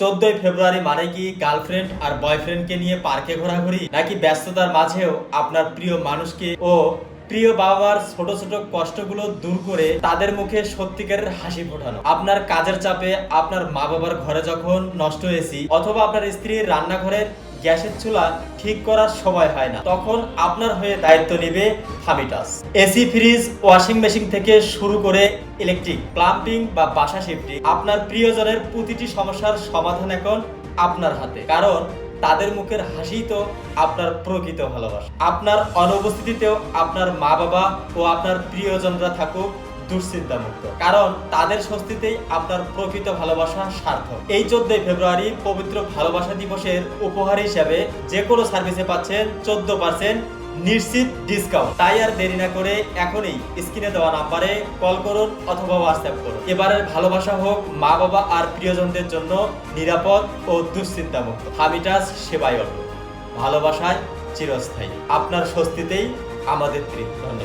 14 ফেব্রুয়ারি মানে কি গার্লফ্রেন্ড আর বয়ফ্রেন্ডকে নিয়ে পার্কে ঘোরাঘুরি, নাকি ব্যস্ততার মাঝেও আপনার প্রিয় মানুষকে ও প্রিয় বাবার ছোট ছোট কষ্টগুলো দূর করে তাদের মুখে সত্যিকারের হাসি ফোটানো? আপনার কাজের চাপে আপনার মা বাবার ঘরে যখন নষ্ট এসি অথবা আপনার স্ত্রীর রান্নাঘরের গ্যাসের চুলা ঠিক করার সময় হয় না, তখন আপনার হয়ে দায়িত্ব নেবে ফামিটাস। এসি, ফ্রিজ, ওয়াশিং মেশিন থেকে শুরু করে ইলেকট্রিক, প্লাম্বিং বা বাসা শিফটিং, আপনার প্রিয়জনের প্রতিটি সমস্যার সমাধান এখন আপনার হাতে। কারণ তাদের মুখের হাসি তো আপনার প্রকৃত ভালোবাসা। আপনার অনুপস্থিতিতেও আপনার মা বাবা ও আপনার প্রিয়জনরা থাকুক দুশ্চিন্তা মুক্ত, কারণ তাদের স্বস্তিতেই আপনার প্রকৃত ভালোবাসা সার্থক। এই 14 ফেব্রুয়ারি পবিত্র ভালোবাসা দিবসের উপহার হিসাবে যে কোনো সার্ভিসে পাচ্ছেন 14% নিশ্চিত ডিসকাউন্ট। তাই আর দেরি না করে এখনই স্ক্রিনে দেওয়া নাম্বারে কল করুন অথবা হোয়াটসঅ্যাপ করুন। এবারের ভালোবাসা হোক মা বাবা আর প্রিয়জনদের জন্য নিরাপদ ও দুশ্চিন্তা মুক্ত। ফামিটাস সেবায় অটুট, ভালোবাসায় চিরস্থায়ী। আপনার স্বস্তিতেই আমাদের তৃপ্তি। ধন্যবাদ।